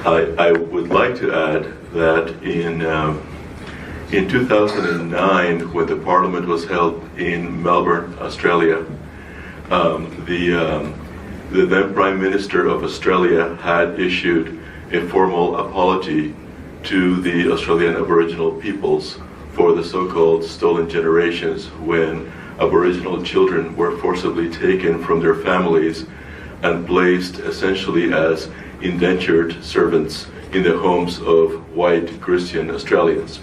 I would like to add that in 2009, when the Parliament was held in Melbourne, Australia, the then Prime Minister of Australia had issued a formal apology to the Australian Aboriginal peoples for the so-called stolen generations, when Aboriginal children were forcibly taken from their families and placed essentially as indentured servants in the homes of white Christian Australians.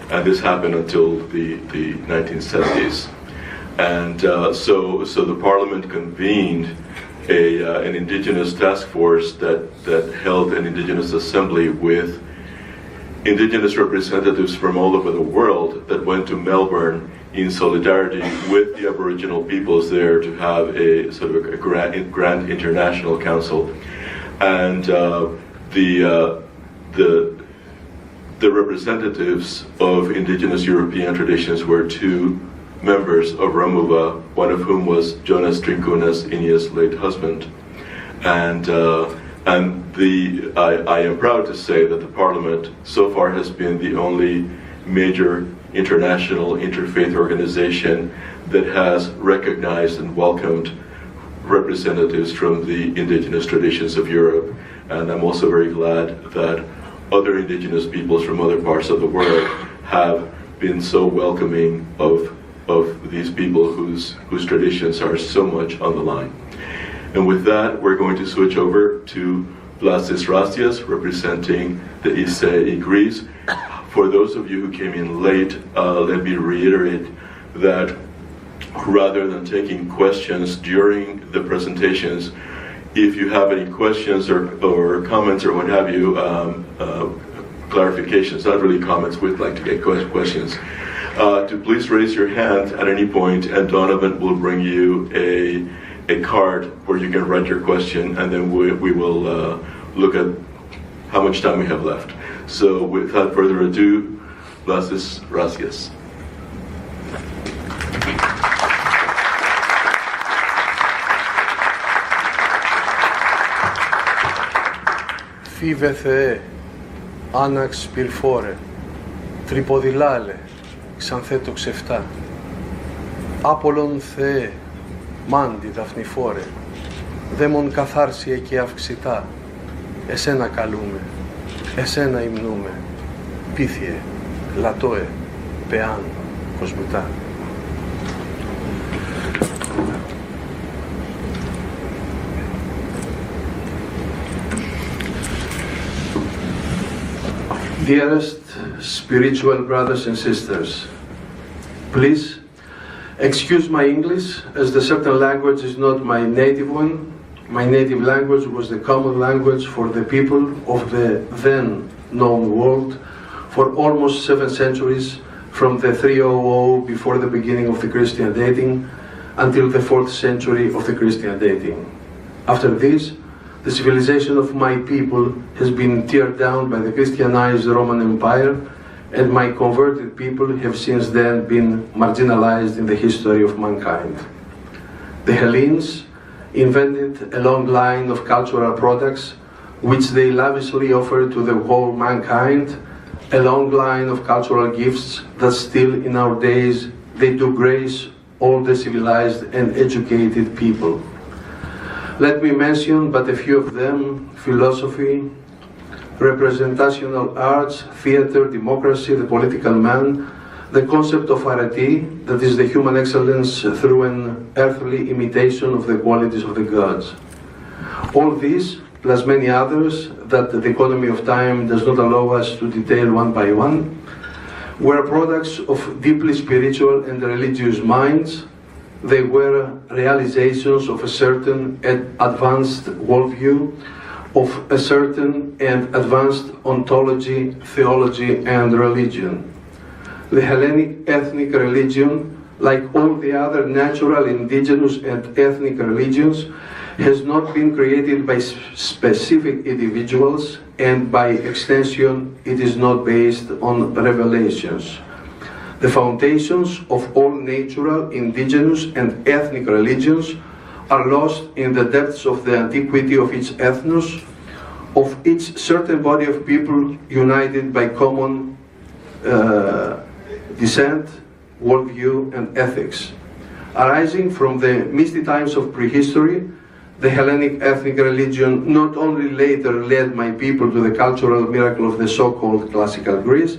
And this happened until the 1970s. And so the Parliament convened an Indigenous task force that held an Indigenous assembly with Indigenous representatives from all over the world that went to Melbourne in solidarity with the Aboriginal peoples there to have a sort of a grand international council. And the representatives of Indigenous European traditions were two members of Ramuva, one of whom was Jonas Trincuna's Inia's late husband. And I am proud to say that the Parliament so far has been the only major international interfaith organization that has recognized and welcomed representatives from the indigenous traditions of Europe. And I'm also very glad that other indigenous peoples from other parts of the world have been so welcoming of these people whose traditions are so much on the line. And with that, we're going to switch over to Vlasis Rastias, representing the ISE Greece. For those of you who came in late, let me reiterate that rather than taking questions during the presentations, if you have any questions or comments or what have you, clarifications, not really comments, we'd like to get questions, to please raise your hand at any point, and Donovan will bring you a card where you can write your question, and then we will look at how much time we have left. So without further ado, Vlasis Rastias. Φίβε Θεέ, άναξ πυρφόρε, τρυποδηλάλε, ξανθέτω ξεφτά. Άπολον Θεέ, μάντι δαφνηφόρε, δαίμον καθάρσιε και αυξητά. Εσένα καλούμε, εσένα υμνούμε, πίθιε, λατώε, πεάν, κοσμητά. Dearest spiritual brothers and sisters, please excuse my English, as the certain language is not my native one. My native language was the common language for the people of the then known world for almost 7 centuries, from the 300 before the beginning of the Christian dating until the 4th century of the Christian dating. After this, the civilization of my people has been teared down by the Christianized Roman Empire, and my converted people have since then been marginalized in the history of mankind. The Hellenes invented a long line of cultural products which they lavishly offer to the whole mankind, a long line of cultural gifts that still in our days they do grace all the civilized and educated people. Let me mention but a few of them: philosophy, representational arts, theater, democracy, the political man, the concept of arete, that is the human excellence through an earthly imitation of the qualities of the gods. All these, plus many others that the economy of time does not allow us to detail one by one, were products of deeply spiritual and religious minds. They were realizations of a certain advanced worldview, of a certain and advanced ontology, theology, and religion. The Hellenic ethnic religion, like all the other natural, indigenous, and ethnic religions, has not been created by specific individuals, and by extension, it is not based on revelations. The foundations of all natural, indigenous, and ethnic religions are lost in the depths of the antiquity of each ethnos, of each certain body of people united by common descent, worldview, and ethics. Arising from the misty times of prehistory, the Hellenic ethnic religion not only later led my people to the cultural miracle of the so-called classical Greece,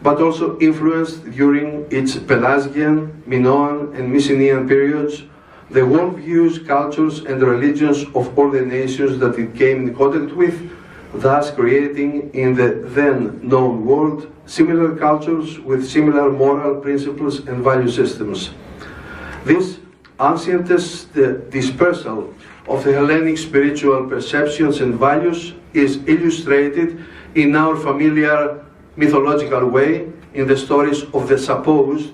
but also influenced during its Pelasgian, Minoan, and Mycenaean periods the worldviews, cultures, and religions of all the nations that it came in contact with, thus creating in the then known world similar cultures with similar moral principles and value systems. This ancientest dispersal of the Hellenic spiritual perceptions and values is illustrated in our familiar mythological way in the stories of the supposed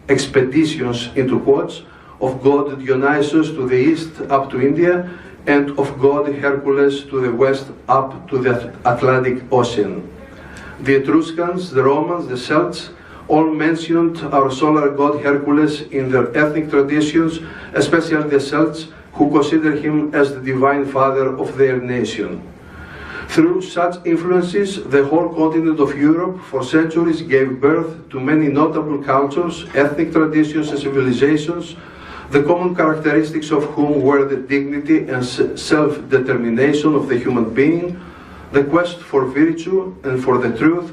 expeditions, into quotes, of god Dionysus to the east up to India, and of god Hercules to the west up to the Atlantic Ocean. The Etruscans, the Romans, the Celts all mentioned our solar god Hercules in their ethnic traditions, especially the Celts, who consider him as the divine father of their nation. Through such influences, the whole continent of Europe for centuries gave birth to many notable cultures, ethnic traditions, and civilizations, the common characteristics of whom were the dignity and self-determination of the human being, the quest for virtue and for the truth,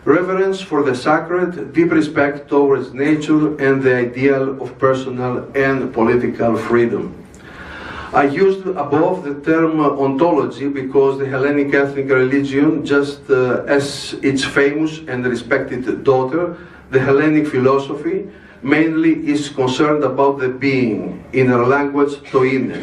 reverence for the sacred, deep respect towards nature, and the ideal of personal and political freedom. I used above the term ontology because the Hellenic ethnic religion, just as its famous and respected daughter, the Hellenic philosophy, mainly is concerned about the being, in our language, toine.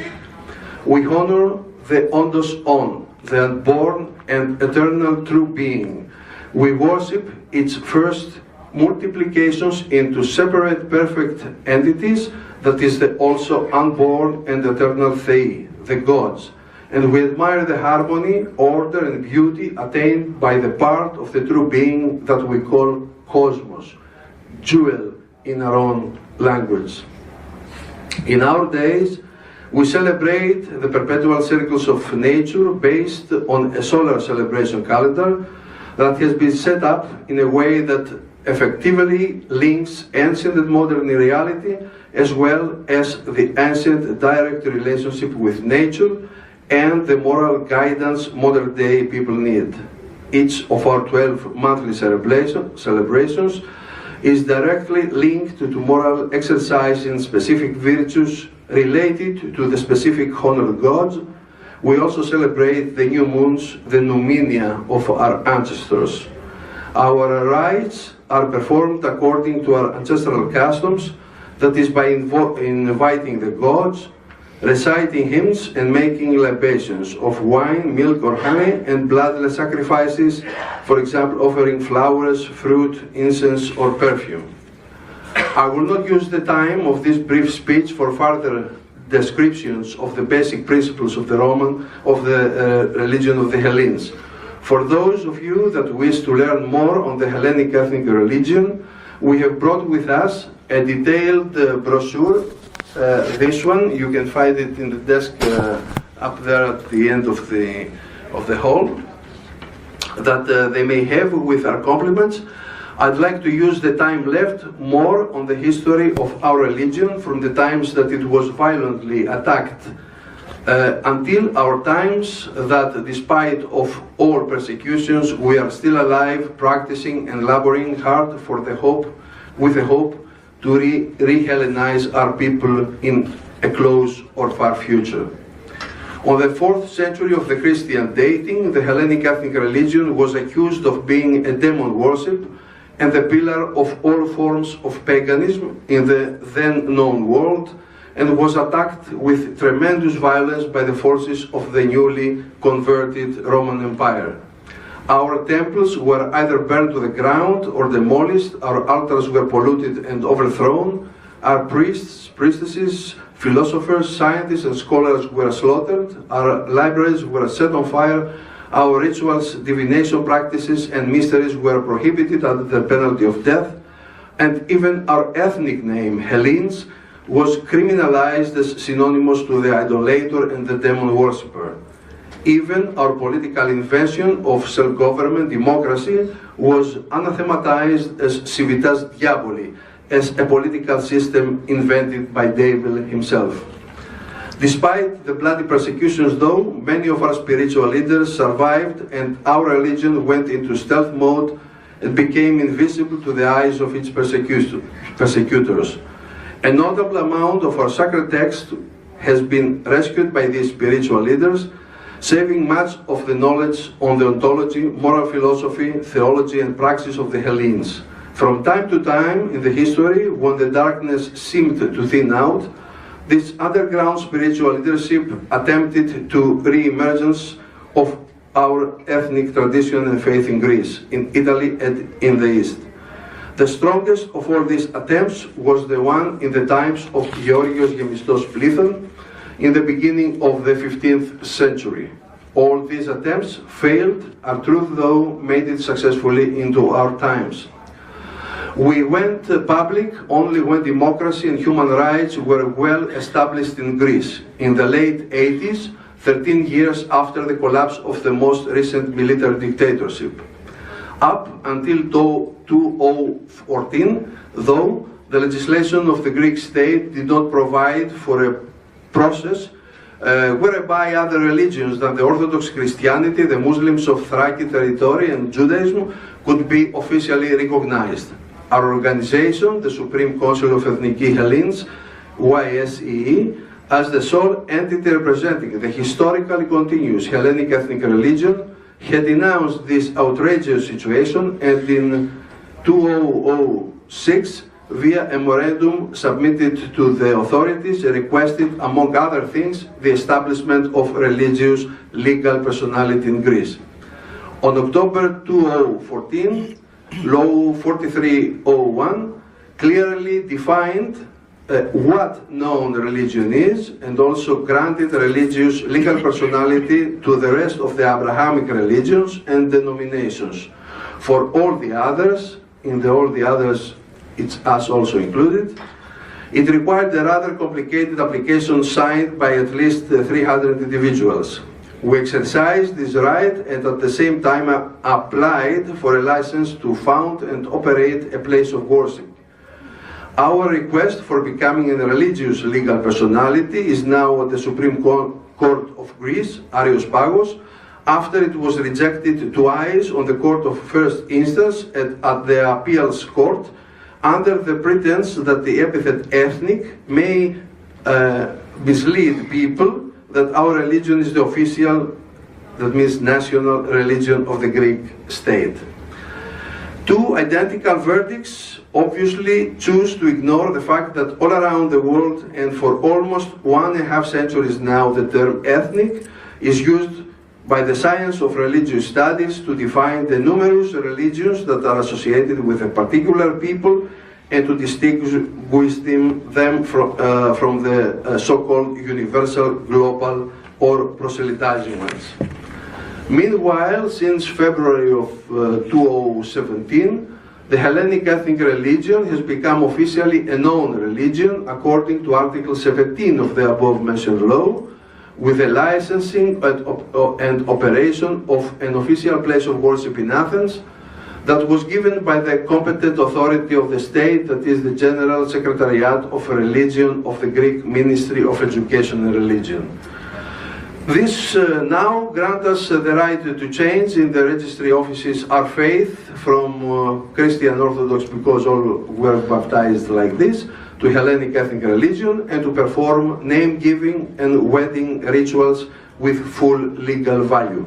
We honor the ondos on, the unborn and eternal true being. We worship its first multiplications into separate perfect entities, that is the also unborn and eternal Thei, the gods. And we admire the harmony, order, and beauty attained by the part of the true being that we call cosmos, jewel in our own language. In our days, we celebrate the perpetual circles of nature based on a solar celebration calendar that has been set up in a way that effectively links ancient and modern reality, as well as the ancient direct relationship with nature and the moral guidance modern day people need. Each of our 12 monthly celebrations is directly linked to moral exercise in specific virtues related to the specific honored gods. We also celebrate the new moons, the Numinia of our ancestors. Our rites are performed according to our ancestral customs, that is by inviting the gods, reciting hymns, and making libations of wine, milk, or honey, and bloodless sacrifices, for example, offering flowers, fruit, incense, or perfume. I will not use the time of this brief speech for further descriptions of the basic principles of the religion of the Hellenes. For those of you that wish to learn more on the Hellenic ethnic religion, we have brought with us a detailed brochure. This one, you can find it in the desk up there at the end of the hall, that they may have with our compliments. I'd like to use the time left more on the history of our religion from the times that it was violently attacked until our times, that despite of all persecutions, we are still alive, practicing and laboring hard for the hope, with the hope to re-Hellenize our people in a close or far future. On the 4th century of the Christian dating, the Hellenic ethnic religion was accused of being a demon worship and the pillar of all forms of paganism in the then known world, and was attacked with tremendous violence by the forces of the newly converted Roman Empire. Our temples were either burned to the ground or demolished, our altars were polluted and overthrown, our priests, priestesses, philosophers, scientists, and scholars were slaughtered, our libraries were set on fire, our rituals, divination practices, and mysteries were prohibited under the penalty of death, and even our ethnic name, Hellenes, was criminalized as synonymous to the idolater and the demon worshipper. Even our political invention of self-government, democracy, was anathematized as civitas diaboli, as a political system invented by devil himself. Despite the bloody persecutions, though, many of our spiritual leaders survived, and our religion went into stealth mode and became invisible to the eyes of its persecutors. A notable amount of our sacred text has been rescued by these spiritual leaders, saving much of the knowledge on the ontology, moral philosophy, theology, and praxis of the Hellenes. From time to time in the history, when the darkness seemed to thin out, this underground spiritual leadership attempted to re-emergence of our ethnic tradition and faith in Greece, in Italy, and in the East. The strongest of all these attempts was the one in the times of Georgios Gemistos Plithon, in the beginning of the 15th century. All these attempts failed. Our truth, though, made it successfully into our times. We went public only when democracy and human rights were well established in Greece. In the late 80s, 13 years after the collapse of the most recent military dictatorship. Up until 2014, though, the legislation of the Greek state did not provide for a process whereby other religions than the Orthodox Christianity, the Muslims of Thraci territory, and Judaism could be officially recognized. Our organization, the Supreme Council of Ethniques Hellenes, YSEE, as the sole entity representing the historically continuous Hellenic ethnic religion, had denounced this outrageous situation, and in 2006, via a memorandum submitted to the authorities, requested, among other things, the establishment of religious legal personality in Greece. On October 2014, Law 4301 clearly defined what known religion is, and also granted religious legal personality to the rest of the Abrahamic religions and denominations. For all the others, all the others, it's us also included, it required a rather complicated application signed by at least 300 individuals. We exercised this right and at the same time applied for a license to found and operate a place of worship. Our request for becoming a religious legal personality is now at the Supreme Court of Greece, Arios Pagos, after it was rejected twice on the Court of First Instance and at the Appeals Court, under the pretense that the epithet ethnic may mislead people that our religion is the official, that means national religion of the Greek state. Two identical verdicts obviously choose to ignore the fact that all around the world and for almost 1.5 centuries now, the term ethnic is used by the science of religious studies to define the numerous religions that are associated with a particular people and to distinguish them from the so-called universal, global, or proselytizing ones. Meanwhile, since February of 2017, the Hellenic ethnic religion has become officially a known religion according to Article 17 of the above-mentioned law, with the licensing and operation of an official place of worship in Athens that was given by the competent authority of the state, that is the General Secretariat of Religion of the Greek Ministry of Education and Religion. This now grants us the right to change in the registry offices our faith from Christian Orthodox, because all were baptized like this, to Hellenic ethnic religion, and to perform name-giving and wedding rituals with full legal value.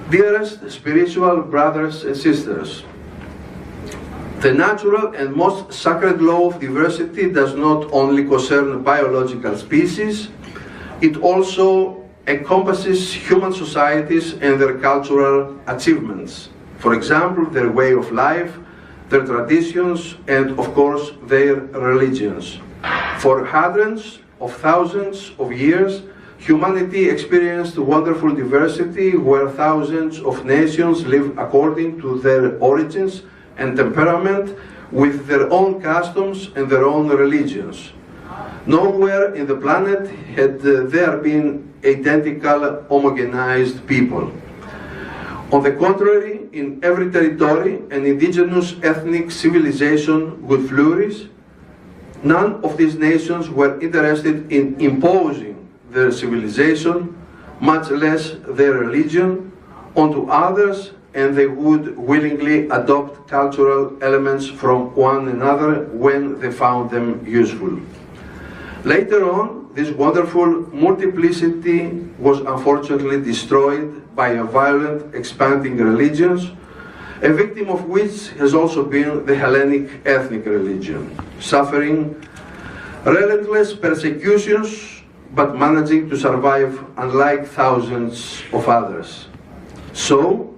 Dearest spiritual brothers and sisters, the natural and most sacred law of diversity does not only concern biological species, it also encompasses human societies and their cultural achievements. For example, their way of life, their traditions, and of course, their religions. For hundreds of thousands of years, humanity experienced wonderful diversity where thousands of nations live according to their origins and temperament, with their own customs and their own religions. Nowhere in the planet had there been identical homogenized people. On the contrary, in every territory, an indigenous ethnic civilization would flourish. None of these nations were interested in imposing their civilization, much less their religion, onto others, and they would willingly adopt cultural elements from one another when they found them useful. Later on, this wonderful multiplicity was unfortunately destroyed by a violent, expanding religions, a victim of which has also been the Hellenic ethnic religion, suffering relentless persecutions but managing to survive unlike thousands of others. So,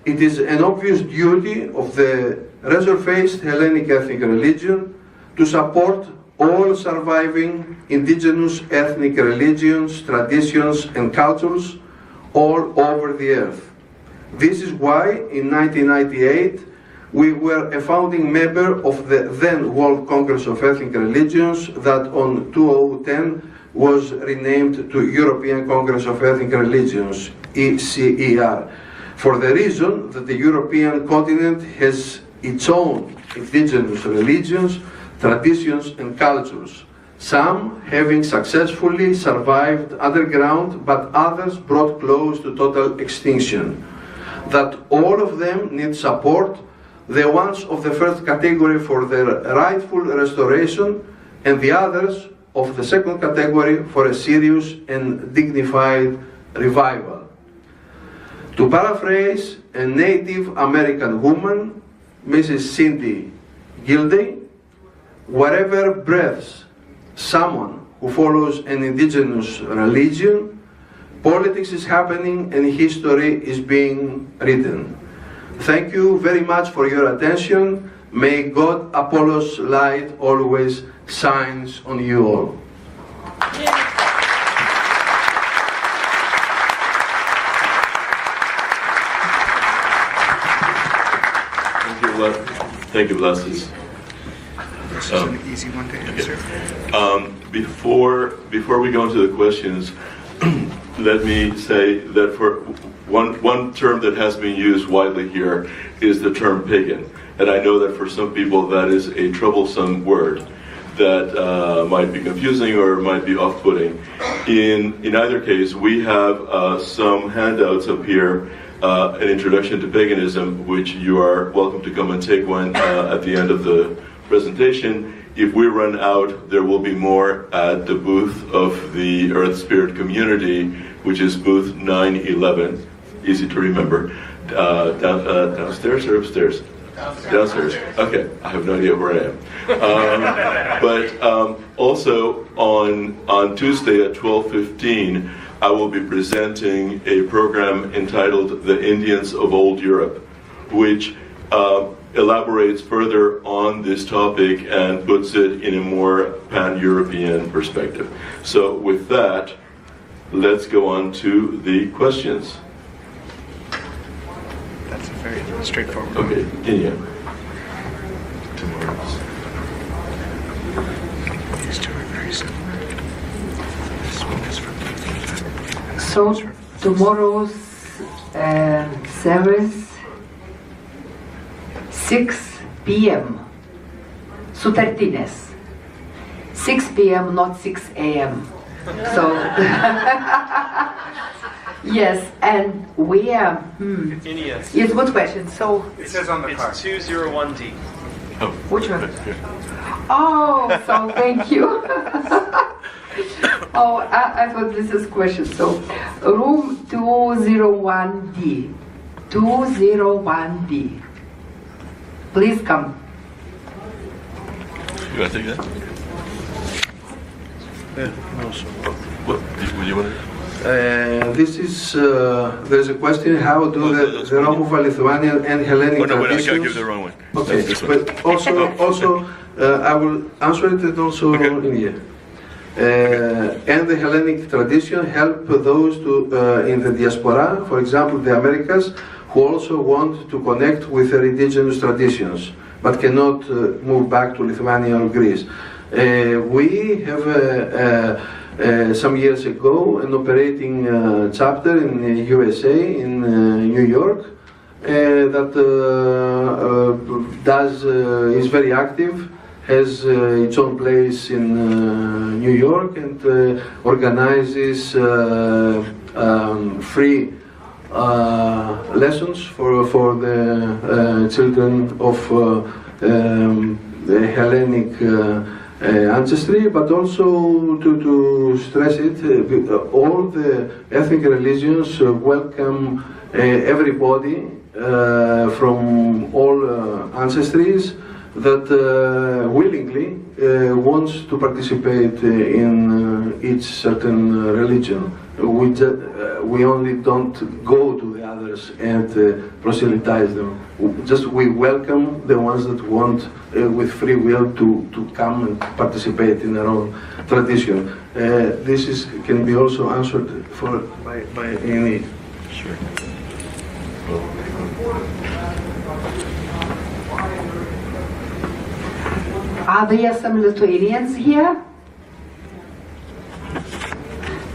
it is an obvious duty of the razor-faced Hellenic ethnic religion to support all surviving indigenous ethnic religions, traditions, and cultures all over the earth. This is why, in 1998, we were a founding member of the then World Congress of Ethnic Religions that on 2010 was renamed to European Congress of Ethnic Religions, ECER, for the reason that the European continent has its own indigenous religions, traditions, and cultures, some having successfully survived underground, but others brought close to total extinction. That all of them need support, the ones of the first category for their rightful restoration, and the others of the second category for a serious and dignified revival. To paraphrase a Native American woman, Mrs. Cindy Gilday, wherever breathes someone who follows an indigenous religion, politics is happening and history is being written. Thank you very much for your attention. May God Apollo's light always shines on you all. Thank you, Blesses. This is an easy one to answer. Before we go into the questions, let me say that for one term that has been used widely here is the term pagan. And I know that for some people that is a troublesome word that might be confusing or might be off-putting. In either case, we have some handouts up here, an introduction to paganism, which you are welcome to come and take one at the end of the presentation. If we run out, there will be more at the booth of the Earth Spirit community, which is booth 911. Easy to remember. Downstairs or upstairs? Downstairs. Okay, I have no idea where I am. But also on Tuesday at 12:15, I will be presenting a program entitled The Indians of Old Europe, which elaborates further on this topic and puts it in a more pan-European perspective. So with that, let's go on to the questions. That's a very straightforward. Okay, Inya. These two are very similar. This one is from So tomorrow's service 6 p.m. Sutartinės. 6 p.m. not 6 a.m. So yes, and we are. Yes. It's a good question. So It says on the card. It's 201D. which one? Oh, so thank you. Oh, I thought this is question. So, room 201D. 201D. Please come. You want to take that? What do you want to? This is, there's a question, how do the Romuva-Lithuanian and Hellenic traditions... I gotta give the wrong one. Okay, This one. but also I will answer it and also in here. And the Hellenic tradition help those in the diaspora, for example the Americas, who also want to connect with their indigenous traditions, but cannot move back to Lithuania or Greece. We have some years ago an operating chapter in the USA, in New York, that is very active, has its own place in New York, and organizes free lessons for the children of the Hellenic ancestry, but also to stress it, all the ethnic religions welcome everybody from all ancestries that willingly wants to participate in each certain religion. We only don't go to the others and proselytize them. Just we welcome the ones that want with free will to come and participate in their own tradition. This can be also answered by any. Sure. Are there some Lithuanians here?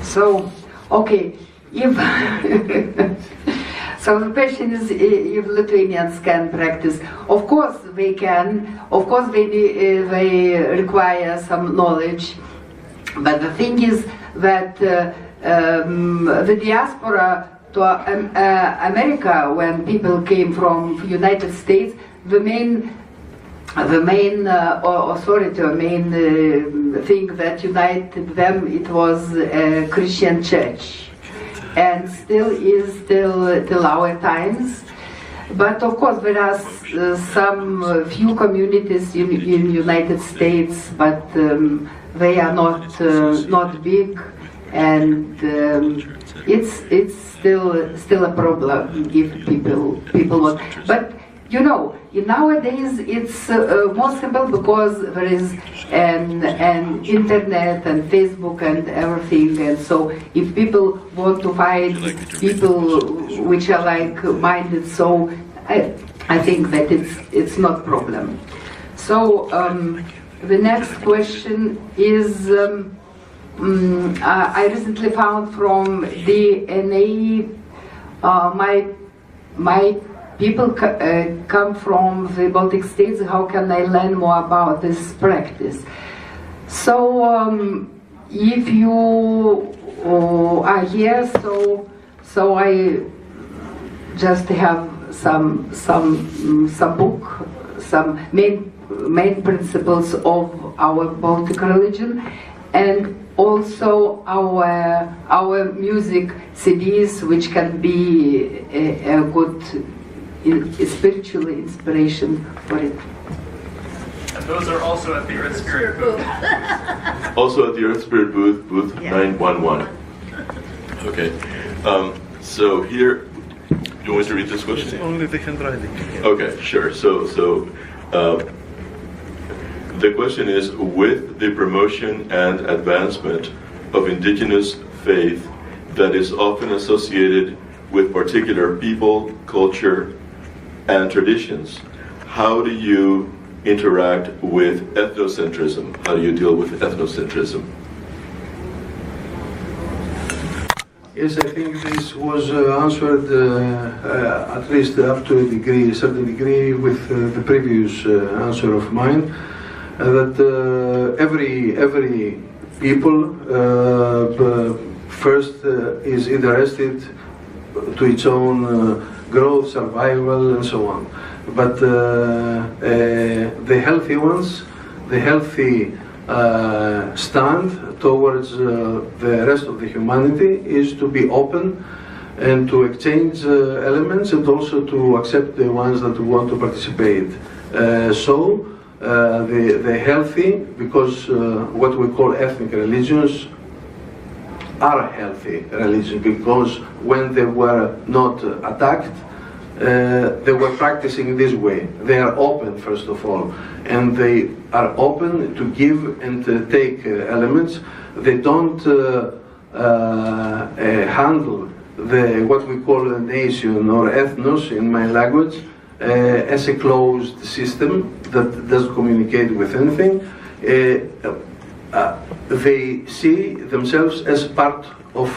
So, okay, if so the question is if Lithuanians can practice. Of course they can. Of course they require some knowledge. But the thing is that the diaspora to America, when people came from United States, the main authority, or main thing that united them, it was a Christian church, and still is till our times. But of course there are some few communities in United States, but they are not big, and it's still a problem if people want. But you know, nowadays it's more simple because there is an internet and Facebook and everything, and so if people want to find people which are like-minded, so I think that it's not problem. So the next question is, I recently found from DNA, my people come from the Baltic states. How can I learn more about this practice? So if you are here, so I just have some book, some main principles of our Baltic religion, and also our music CDs, which can be a good spiritual inspiration for it. And those are also at the Earth Spirit booth. Also at the Earth Spirit booth, booth Yeah. 911. Okay. So here, do you want me to read this question? Only the handwriting. Okay, sure. So the question is, with the promotion and advancement of indigenous faith that is often associated with particular people, culture, and traditions, how do you interact with ethnocentrism? How do you deal with ethnocentrism? Yes, I think this was answered at least up to a certain degree with the previous answer of mine, that every people first is interested to its own growth, survival, and so on. But the healthy ones, the healthy stand towards the rest of the humanity is to be open and to exchange elements, and also to accept the ones that want to participate. So the healthy, because what we call ethnic religions are healthy religions, because when they were not attacked, they were practicing this way. They are open, first of all, and they are open to give and take elements. They don't handle what we call a nation or ethnos in my language as a closed system that doesn't communicate with anything. they see themselves as part of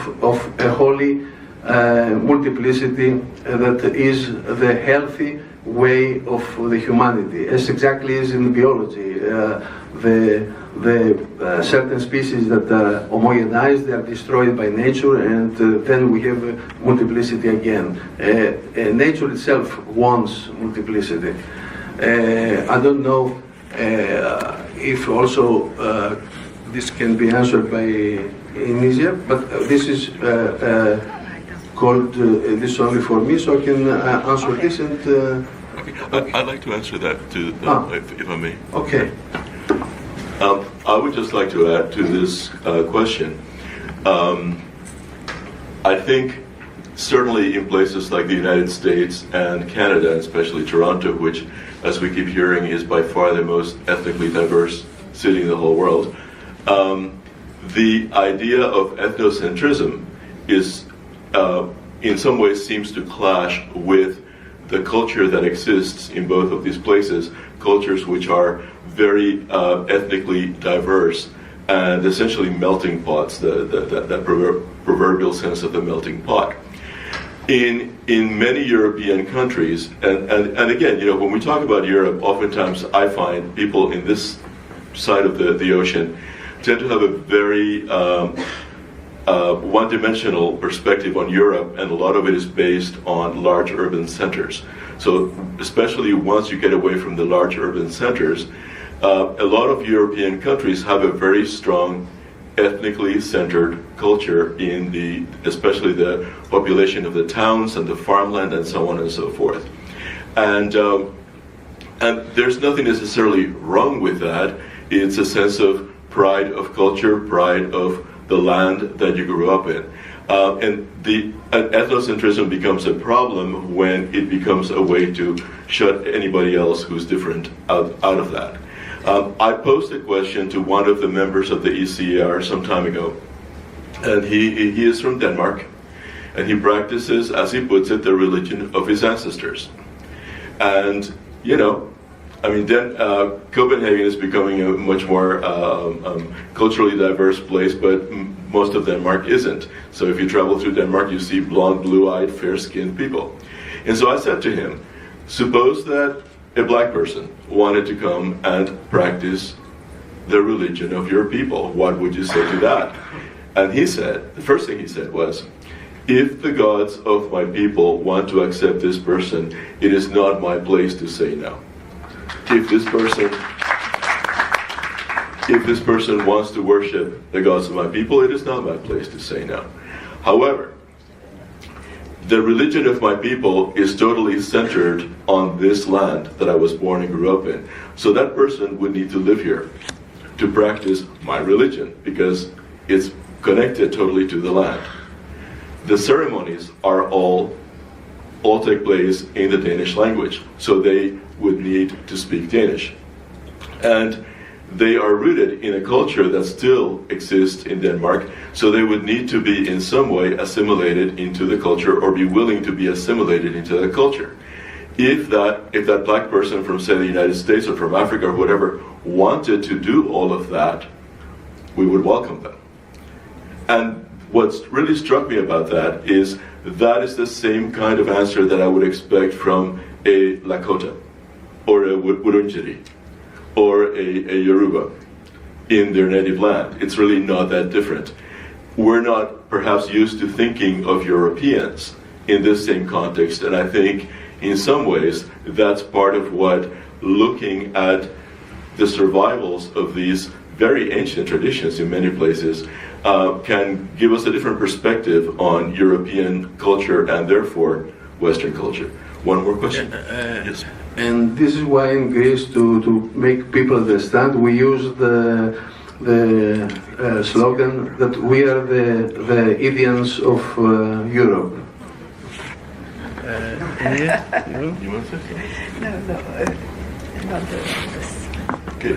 a holy multiplicity that is the healthy way of the humanity, as exactly as in biology. The certain species that are homogenized, they are destroyed by nature, and then we have multiplicity again. Nature itself wants multiplicity. I don't know if also this can be answered by Inisia, but this is called this only for me, so I can answer this and. Okay. I'd like to answer that too, if I may. Okay. I would just like to add to this question. I think certainly in places like the United States and Canada, especially Toronto, which, as we keep hearing, is by far the most ethnically diverse city in the whole world, the idea of ethnocentrism is, in some ways, seems to clash with the culture that exists in both of these places, cultures which are very ethnically diverse and essentially melting pots, that proverbial sense of the melting pot. In many European countries, and again, when we talk about Europe, oftentimes I find people in this side of the ocean tend to have a very one-dimensional perspective on Europe, and a lot of it is based on large urban centers. So especially once you get away from the large urban centers, a lot of European countries have a very strong ethnically centered culture in especially the population of the towns and the farmland and so on and so forth. And there's nothing necessarily wrong with that. It's a sense of pride of culture, pride of the land that you grew up in. And ethnocentrism becomes a problem when it becomes a way to shut anybody else who's different out of that. I posed a question to one of the members of the ECR some time ago, and he is from Denmark, and he practices, as he puts it, the religion of his ancestors. And, Copenhagen is becoming a much more culturally diverse place, but most of Denmark isn't. So if you travel through Denmark, you see blonde, blue-eyed, fair-skinned people. And so I said to him, suppose that a black person wanted to come and practice the religion of your people. What would you say to that? And he said, the first thing he said was, if the gods of my people want to accept this person, it is not my place to say no. If this person wants to worship the gods of my people, it is not my place to say no. However, the religion of my people is totally centered on this land that I was born and grew up in. So that person would need to live here to practice my religion because it's connected totally to the land. The ceremonies are all take place in the Danish language, so they would need to speak Danish. And they are rooted in a culture that still exists in Denmark, so they would need to be in some way assimilated into the culture or be willing to be assimilated into the culture. If that black person from, say, the United States or from Africa or whatever wanted to do all of that, we would welcome them. And what's really struck me about that is the same kind of answer that I would expect from a Lakota or a Wurundjeri or a Yoruba in their native land. It's really not that different. We're not perhaps used to thinking of Europeans in this same context, and I think in some ways that's part of what looking at the survivals of these very ancient traditions in many places can give us a different perspective on European culture and therefore Western culture. One more question? Yes. And this is why in Greece, to make people understand, we use the slogan that we are the Indians of Europe. You want to say? No, not this. Okay.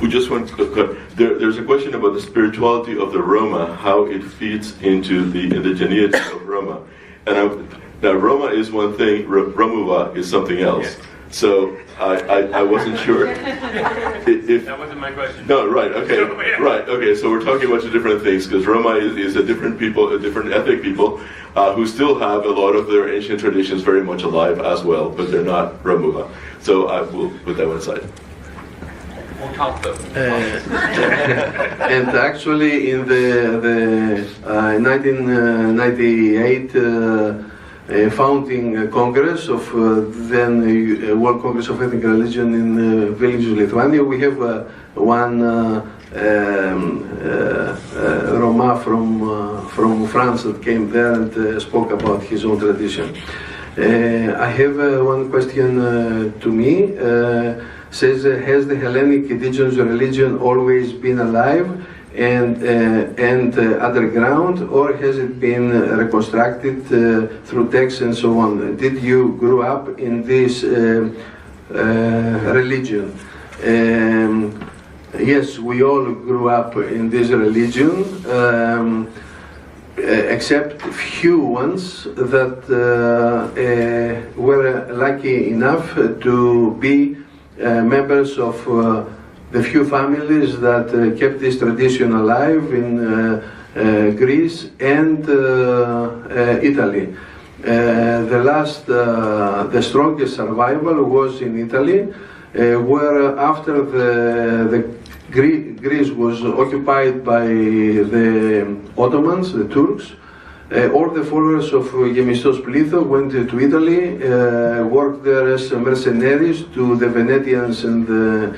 We just want to, there's a question about the spirituality of the Roma, how it feeds into the indigeneity of Roma. And now Roma is one thing, Romuva is something else. Yes. So I wasn't sure if That wasn't my question. no, right, okay, right, okay. So we're talking about two different things, because Roma is a different people, a different ethnic people who still have a lot of their ancient traditions very much alive as well, but they're not Romuva. So I will put that one aside. We'll talk though. And actually, in the 1998 founding Congress of then World Congress of Ethnic Religion in Vilnius, Lithuania, we have one Roma from France that came there and spoke about his own tradition. I have one question to me. Says, has the Hellenic indigenous religion always been alive and underground, or has it been reconstructed through texts and so on? Did you grow up in this religion? Yes, we all grew up in this religion, except few ones that were lucky enough to be members of the few families that kept this tradition alive in Greece and Italy. The strongest survival was in Italy, where after Greece was occupied by the Ottomans, the Turks, all the followers of Gemistos Plitho went to Italy, worked there as mercenaries to the Venetians and the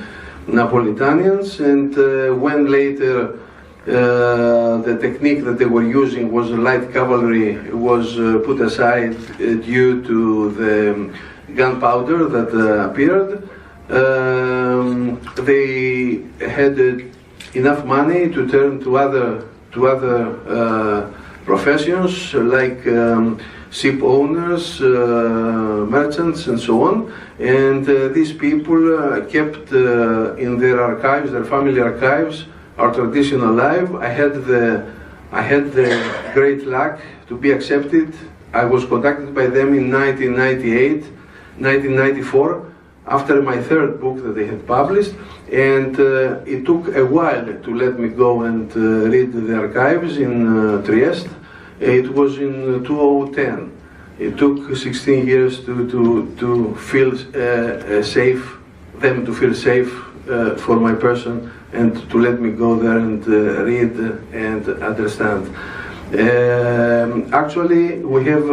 Napolitanians, and when later the technique that they were using was light cavalry was put aside due to the gunpowder that appeared, they had enough money to turn to other professions like ship owners, merchants, and so on. And these people kept in their archives, their family archives, our tradition alive. I had the great luck to be accepted. I was contacted by them in 1998, 1994, after my third book that they had published, and it took a while to let me go and read the archives in Trieste. It was in 2010. It took 16 years to feel safe, them to feel safe for my person, and to let me go there and read and understand. Actually, we have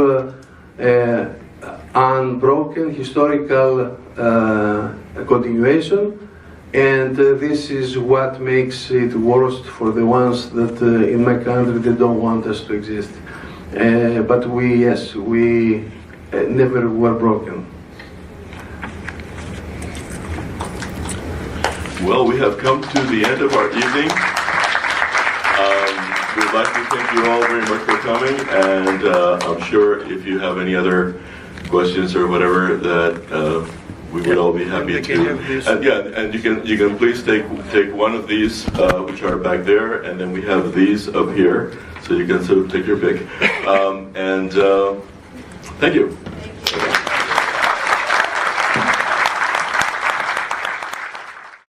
unbroken historical continuation, and this is what makes it worst for the ones that in my country they don't want us to exist. But we never were broken. Well, we have come to the end of our evening. We'd like to thank you all very much for coming, and I'm sure if you have any other questions or whatever that we would all be happy to. And you can please take one of these which are back there, and then we have these up here, so you can sort of take your pick. Thank you.